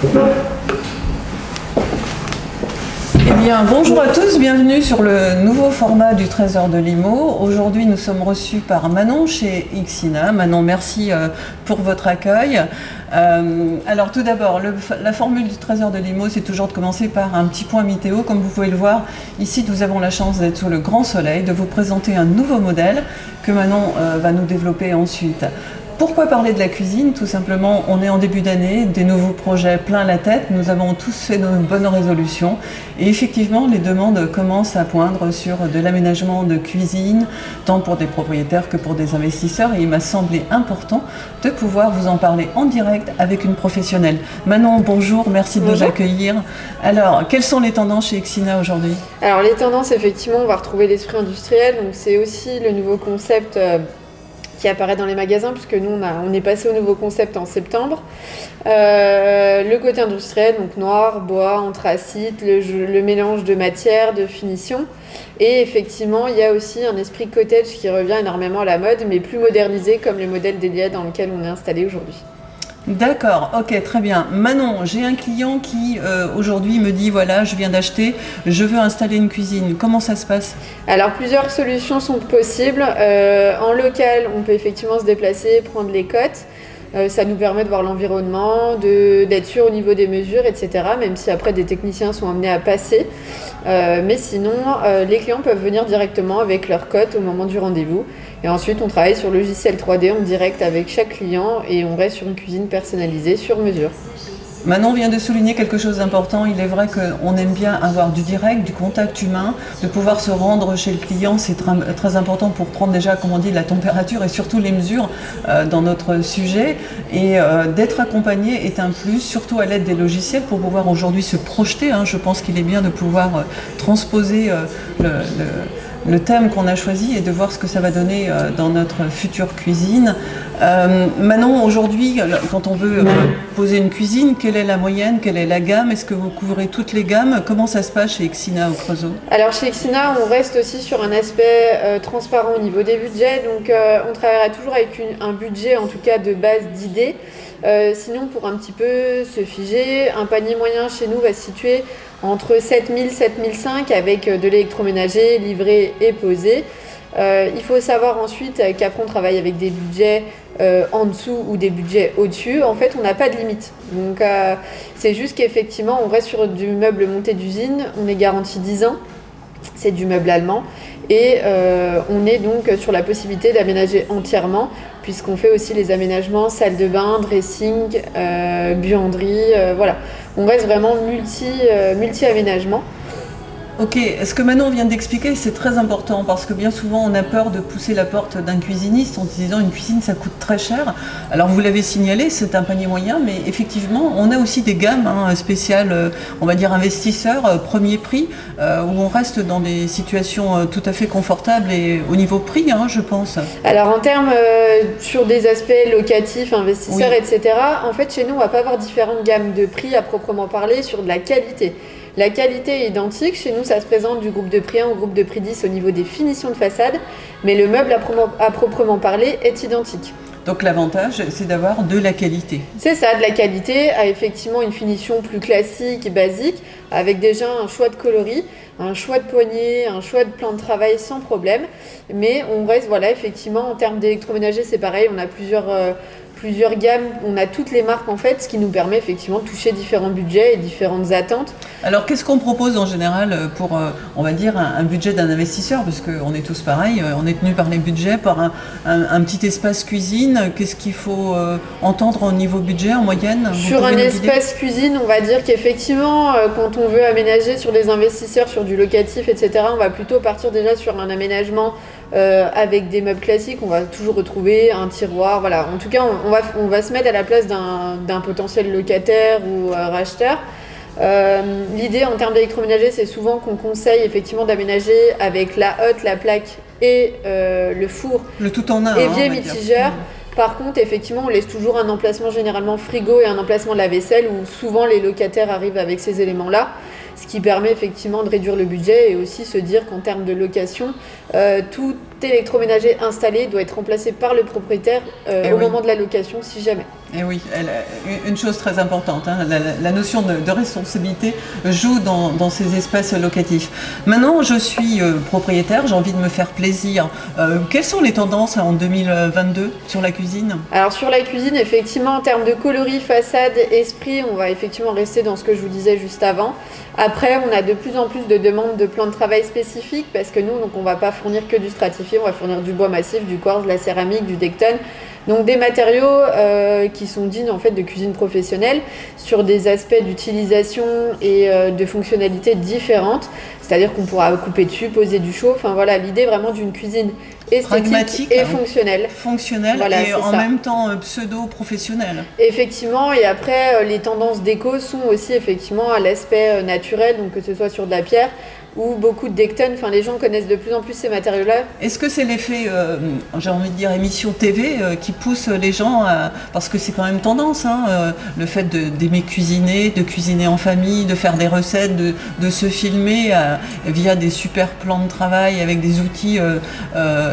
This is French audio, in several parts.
Eh bien, bonjour à tous, bienvenue sur le nouveau format du Trésor de Limo. Aujourd'hui, nous sommes reçus par Manon chez Ixina. Manon, merci pour votre accueil. Alors tout d'abord, la formule du Trésor de Limo, c'est toujours de commencer par un petit point météo. Comme vous pouvez le voir, ici, nous avons la chance d'être sous le grand soleil, de vous présenter un nouveau modèle que Manon va nous développer ensuite. Pourquoi parler de la cuisine? Tout simplement, on est en début d'année, des nouveaux projets plein la tête, nous avons tous fait nos bonnes résolutions et effectivement les demandes commencent à poindre sur de l'aménagement de cuisine, tant pour des propriétaires que pour des investisseurs, et il m'a semblé important de pouvoir vous en parler en direct avec une professionnelle. Manon, bonjour, merci de nous accueillir. Alors, quelles sont les tendances chez Ixina aujourd'hui? Alors les tendances, effectivement, on va retrouver l'esprit industriel, donc c'est aussi le nouveau concept qui apparaît dans les magasins, puisque nous on est passé au nouveau concept en septembre. Le côté industriel, donc noir, bois, anthracite, le mélange de matière, de finition. Et effectivement, il y a aussi un esprit cottage qui revient énormément à la mode, mais plus modernisé, comme le modèle d'Elia dans lequel on est installé aujourd'hui. D'accord, ok, très bien. Manon, j'ai un client qui aujourd'hui me dit, voilà, je viens d'acheter, je veux installer une cuisine. Comment ça se passe? Alors, plusieurs solutions sont possibles. En local, on peut effectivement se déplacer, prendre les cotes. Ça nous permet de voir l'environnement, d'être sûr au niveau des mesures, etc. Même si après des techniciens sont amenés à passer. Mais sinon, les clients peuvent venir directement avec leur cote au moment du rendez-vous. Et ensuite, on travaille sur le logiciel 3D en direct avec chaque client et on reste sur une cuisine personnalisée sur mesure. Manon vient de souligner quelque chose d'important. Il est vrai qu'on aime bien avoir du direct, du contact humain, de pouvoir se rendre chez le client. C'est très important pour prendre déjà, comme on dit, la température et surtout les mesures dans notre sujet. Et d'être accompagné est un plus, surtout à l'aide des logiciels, pour pouvoir aujourd'hui se projeter. Je pense qu'il est bien de pouvoir transposer le thème qu'on a choisi et de voir ce que ça va donner dans notre future cuisine. Manon, aujourd'hui, quand on veut poser une cuisine, quelle est la moyenne, quelle est la gamme? Est-ce que vous couvrez toutes les gammes? Comment ça se passe chez Ixina au Creusot? Alors chez Ixina, on reste aussi sur un aspect transparent au niveau des budgets. Donc on travaillera toujours avec un budget, en tout cas de base d'idées. Sinon, pour un petit peu se figer, un panier moyen chez nous va se situer entre 7 000 et 7 500 avec de l'électroménager livré et posé. Il faut savoir ensuite qu'après on travaille avec des budgets en dessous ou des budgets au-dessus. En fait, on n'a pas de limite. Donc c'est juste qu'effectivement, on reste sur du meuble monté d'usine, on est garanti 10 ans. C'est du meuble allemand et on est donc sur la possibilité d'aménager entièrement puisqu'on fait aussi les aménagements salle de bain, dressing, buanderie, voilà. On reste vraiment multi-aménagement. Ok, ce que Manon vient d'expliquer, c'est très important parce que bien souvent on a peur de pousser la porte d'un cuisiniste en disant une cuisine ça coûte très cher. Alors vous l'avez signalé, c'est un panier moyen, mais effectivement on a aussi des gammes spéciales, on va dire investisseurs, premier prix, où on reste dans des situations tout à fait confortables et au niveau prix, je pense. Alors en termes sur des aspects locatifs, investisseurs, oui, etc., en fait chez nous on va pas avoir différentes gammes de prix à proprement parler sur de la qualité. La qualité est identique, chez nous ça se présente du groupe de prix 1 au groupe de prix 10 au niveau des finitions de façade, mais le meuble à proprement parler est identique. Donc l'avantage c'est d'avoir de la qualité. C'est ça, de la qualité, à effectivement une finition plus classique et basique, avec déjà un choix de coloris, un choix de poignée, un choix de plan de travail sans problème, mais on reste, voilà, effectivement en termes d'électroménager c'est pareil, on a plusieurs gammes, on a toutes les marques en fait, ce qui nous permet effectivement de toucher différents budgets et différentes attentes. Alors qu'est-ce qu'on propose en général pour, on va dire, un budget d'un investisseur, parce qu'on est tous pareils, on est tenu par les budgets, par un petit espace cuisine, qu'est-ce qu'il faut entendre au niveau budget en moyenne? Sur un espace cuisine, on va dire qu'effectivement, quand on veut aménager sur des investisseurs, sur du locatif, etc., on va plutôt partir déjà sur un aménagement avec des meubles classiques, on va toujours retrouver un tiroir, voilà. En tout cas, on va se mettre à la place d'un potentiel locataire ou racheteur. L'idée en termes d'électroménager, c'est souvent qu'on conseille effectivement d'aménager avec la hotte, la plaque et le four, le tout en un, évier mitigeur. Par contre, effectivement, on laisse toujours un emplacement généralement frigo et un emplacement lave-vaisselle où souvent les locataires arrivent avec ces éléments-là, ce qui permet effectivement de réduire le budget et aussi se dire qu'en termes de location, tout électroménager installé doit être remplacé par le propriétaire au moment de la location si jamais. Et oui, une chose très importante, hein, la notion de responsabilité joue dans ces espaces locatifs. Maintenant, je suis propriétaire, j'ai envie de me faire plaisir. Quelles sont les tendances en 2022 sur la cuisine? Alors sur la cuisine, effectivement, en termes de coloris, façade, esprit, on va effectivement rester dans ce que je vous disais juste avant. Après, on a de plus en plus de demandes de plans de travail spécifiques parce que nous, donc, on ne va pas fournir que du stratifié, on va fournir du bois massif, du quartz, de la céramique, du Decton. Donc des matériaux qui sont dignes en fait de cuisine professionnelle sur des aspects d'utilisation et de fonctionnalités différentes. C'est-à-dire qu'on pourra couper dessus, poser du chaud. Enfin voilà, l'idée vraiment d'une cuisine esthétique et fonctionnelle. Fonctionnelle voilà, et en même temps pseudo-professionnelle. Effectivement, et après les tendances déco sont aussi effectivement à l'aspect naturel, donc que ce soit sur de la pierre ou beaucoup de Decton, enfin les gens connaissent de plus en plus ces matériaux-là. Est-ce que c'est l'effet, j'ai envie de dire, émission TV qui pousse les gens à... Parce que c'est quand même tendance, hein, le fait d'aimer cuisiner, de cuisiner en famille, de faire des recettes, de se filmer via des super plans de travail avec des outils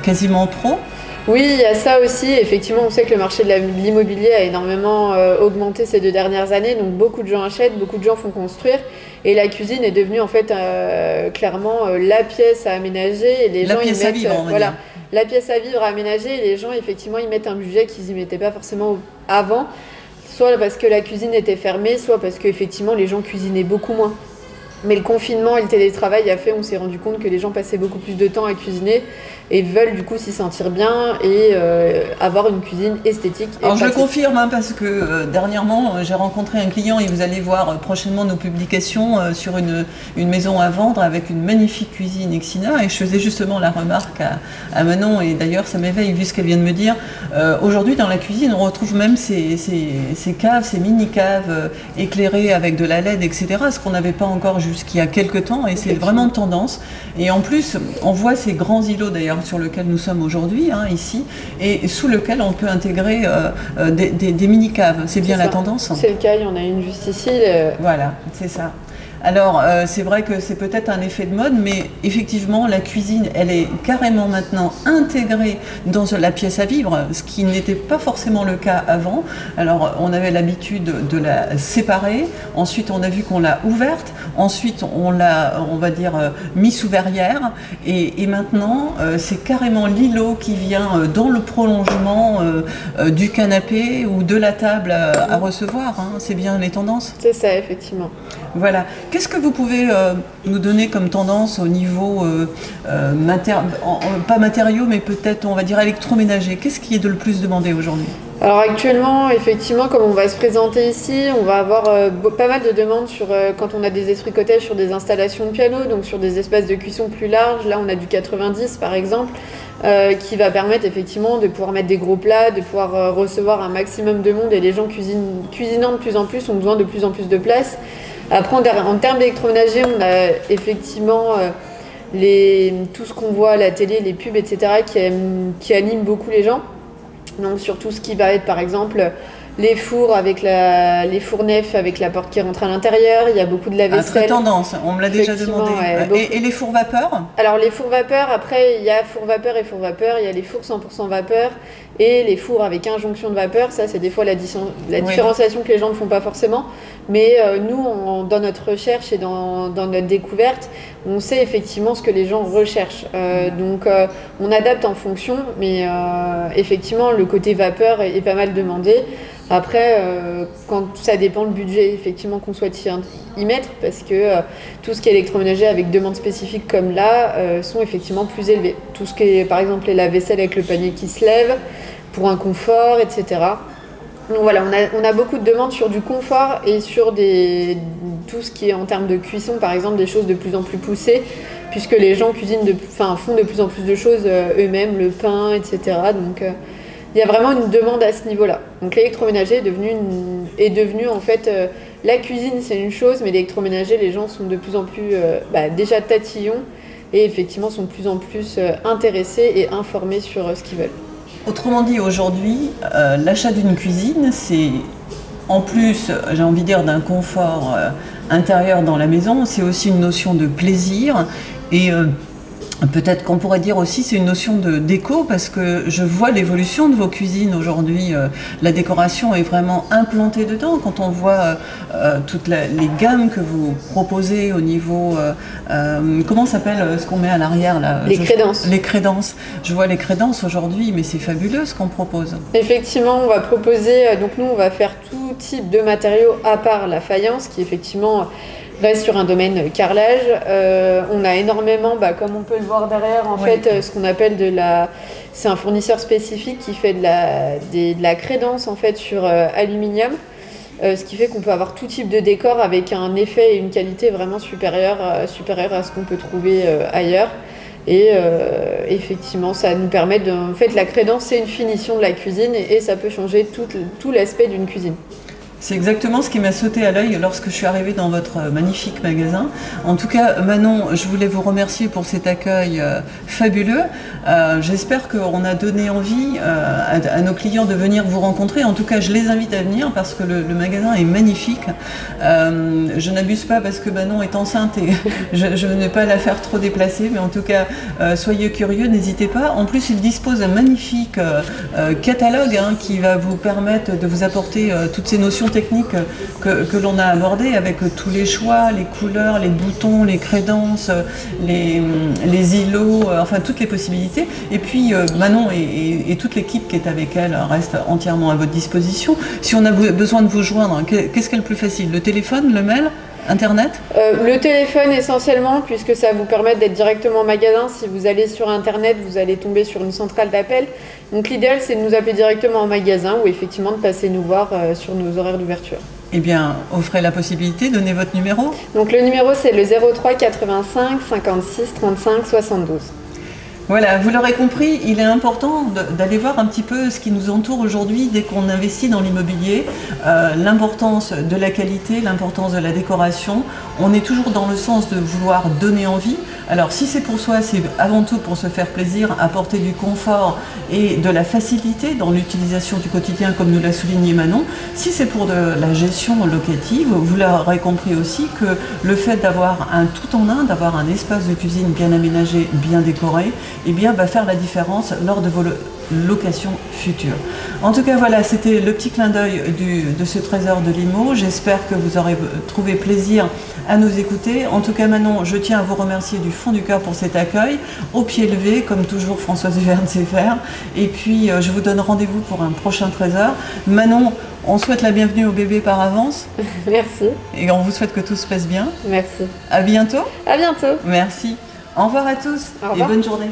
quasiment pro. Oui, il y a ça aussi. Effectivement, on sait que le marché de l'immobilier a énormément augmenté ces 2 dernières années. Donc beaucoup de gens achètent, beaucoup de gens font construire. Et la cuisine est devenue en fait clairement la pièce à aménager. Et les gens y mettent, voilà, la pièce à vivre à aménager. Et les gens, effectivement, y mettent un budget qu'ils n'y mettaient pas forcément avant. Soit parce que la cuisine était fermée, soit parce qu'effectivement, les gens cuisinaient beaucoup moins. Mais le confinement et le télétravail a fait, on s'est rendu compte que les gens passaient beaucoup plus de temps à cuisiner et veulent du coup s'y sentir bien et avoir une cuisine esthétique. Alors je le confirme hein, parce que dernièrement j'ai rencontré un client et vous allez voir prochainement nos publications sur une maison à vendre avec une magnifique cuisine Ixina et je faisais justement la remarque à Manon et d'ailleurs ça m'éveille vu ce qu'elle vient de me dire. Aujourd'hui dans la cuisine on retrouve même ces caves, ces mini-caves éclairées avec de la LED etc. Ce qu'on n'avait pas encore jusqu'il y a quelques temps et c'est vraiment tendance. Et en plus, on voit ces grands îlots d'ailleurs sur lesquels nous sommes aujourd'hui, hein, ici, et sous lequel on peut intégrer des mini-caves. C'est bien la tendance? C'est le cas, il y en a une juste ici. Voilà, c'est ça. Alors, c'est vrai que c'est peut-être un effet de mode, mais effectivement, la cuisine, elle est carrément maintenant intégrée dans la pièce à vivre, ce qui n'était pas forcément le cas avant. Alors, on avait l'habitude de la séparer, ensuite on a vu qu'on l'a ouverte, ensuite on l'a, on va dire, mis sous verrière, et maintenant, c'est carrément l'îlot qui vient dans le prolongement du canapé ou de la table à recevoir. Hein. C'est bien les tendances? C'est ça, effectivement. Voilà. Qu'est-ce que vous pouvez nous donner comme tendance au niveau, pas matériaux, mais peut-être, on va dire, électroménager? Qu'est-ce qui est de le plus demandé aujourd'hui? Alors actuellement, effectivement, comme on va se présenter ici, on va avoir pas mal de demandes sur quand on a des espricotèges sur des installations de piano, donc sur des espaces de cuisson plus larges. Là, on a du 90 par exemple, qui va permettre effectivement de pouvoir mettre des gros plats, de pouvoir recevoir un maximum de monde et les gens cuisinant de plus en plus ont besoin de plus en plus de place. Après, en termes d'électroménager, on a effectivement tout ce qu'on voit à la télé, les pubs, etc., qui animent beaucoup les gens. Donc sur tout ce qui va être, par exemple, les fours avec les fours nefs avec la porte qui rentre à l'intérieur. Il y a beaucoup de lave-vaisselle. Très tendance, on me l'a déjà demandé. Ouais, et les fours vapeur? Alors les fours vapeur, après il y a four vapeur et four vapeur. Il y a les fours 100% vapeur et les fours avec injonction de vapeur. Ça c'est des fois la différenciation que les gens ne font pas forcément. Mais nous, dans notre recherche et dans notre découverte, on sait effectivement ce que les gens recherchent. Donc on adapte en fonction, mais effectivement le côté vapeur est pas mal demandé. Après, quand ça dépend le budget effectivement qu'on souhaite y mettre, parce que tout ce qui est électroménager avec demande spécifique comme là sont effectivement plus élevés. Tout ce qui est par exemple les lave-vaisselle avec le panier qui se lève, pour un confort, etc. Donc voilà, on a beaucoup de demandes sur du confort et sur tout ce qui est en termes de cuisson, par exemple, des choses de plus en plus poussées, puisque les gens font de plus en plus de choses eux-mêmes, le pain, etc. Donc il y a vraiment une demande à ce niveau-là. Donc l'électroménager est devenu en fait, la cuisine c'est une chose, mais l'électroménager, les gens sont de plus en plus déjà tatillons et effectivement sont de plus en plus intéressés et informés sur ce qu'ils veulent. Autrement dit, aujourd'hui, l'achat d'une cuisine, c'est en plus, j'ai envie de dire, d'un confort intérieur dans la maison, c'est aussi une notion de plaisir et Peut-être qu'on pourrait dire aussi c'est une notion de déco parce que je vois l'évolution de vos cuisines aujourd'hui. La décoration est vraiment implantée dedans. Quand on voit toutes les gammes que vous proposez au niveau... comment s'appelle ce qu'on met à l'arrière là? Les crédences. Les crédences. Je vois les crédences aujourd'hui, mais c'est fabuleux ce qu'on propose. Effectivement, on va proposer... donc nous, on va faire tout type de matériaux à part la faïence qui effectivement... reste sur un domaine carrelage. On a énormément, comme on peut le voir derrière, en fait, ce qu'on appelle c'est un fournisseur spécifique qui fait de la crédence en fait sur aluminium, ce qui fait qu'on peut avoir tout type de décor avec un effet et une qualité vraiment supérieure à ce qu'on peut trouver ailleurs. Et effectivement, ça nous permet de... En fait, la crédence, c'est une finition de la cuisine et ça peut changer tout l'aspect d'une cuisine. C'est exactement ce qui m'a sauté à l'œil lorsque je suis arrivée dans votre magnifique magasin. En tout cas, Manon, je voulais vous remercier pour cet accueil fabuleux. J'espère qu'on a donné envie à nos clients de venir vous rencontrer. En tout cas, je les invite à venir parce que le magasin est magnifique. Je n'abuse pas parce que Manon est enceinte et je ne vais pas la faire trop déplacer, mais en tout cas, soyez curieux, n'hésitez pas. En plus, il dispose d'un magnifique catalogue qui va vous permettre de vous apporter toutes ces notions techniques que l'on a abordées avec tous les choix, les couleurs, les boutons, les crédences, les îlots, enfin toutes les possibilités. Et puis Manon et toute l'équipe qui est avec elle reste entièrement à votre disposition. Si on a besoin de vous joindre, qu'est-ce qui est le plus facile? Le téléphone, le mail? Internet? Le téléphone essentiellement, puisque ça vous permet d'être directement au magasin. Si vous allez sur Internet, vous allez tomber sur une centrale d'appel. Donc l'idéal, c'est de nous appeler directement au magasin ou effectivement de passer nous voir sur nos horaires d'ouverture. Eh bien, offrez la possibilité, donnez votre numéro. Donc le numéro, c'est le 03 85 56 35 72. Voilà, vous l'aurez compris, il est important d'aller voir un petit peu ce qui nous entoure aujourd'hui dès qu'on investit dans l'immobilier, l'importance de la qualité, l'importance de la décoration. On est toujours dans le sens de vouloir donner envie. Alors si c'est pour soi, c'est avant tout pour se faire plaisir, apporter du confort et de la facilité dans l'utilisation du quotidien, comme nous l'a souligné Manon. Si c'est pour de la gestion locative, vous l'aurez compris aussi que le fait d'avoir un tout en un, d'avoir un espace de cuisine bien aménagé, bien décoré, eh bien, va faire la différence lors de vos locations futures. En tout cas, voilà, c'était le petit clin d'œil de ce trésor de Limo. J'espère que vous aurez trouvé plaisir à nous écouter. En tout cas, Manon, je tiens à vous remercier du fond du cœur pour cet accueil, au pied levé, comme toujours Françoise Huverne sait faire. Et puis, je vous donne rendez-vous pour un prochain trésor. Manon, on souhaite la bienvenue au bébé par avance. Merci. Et on vous souhaite que tout se passe bien. Merci. À bientôt. À bientôt. Merci. Au revoir à tous et bonne journée.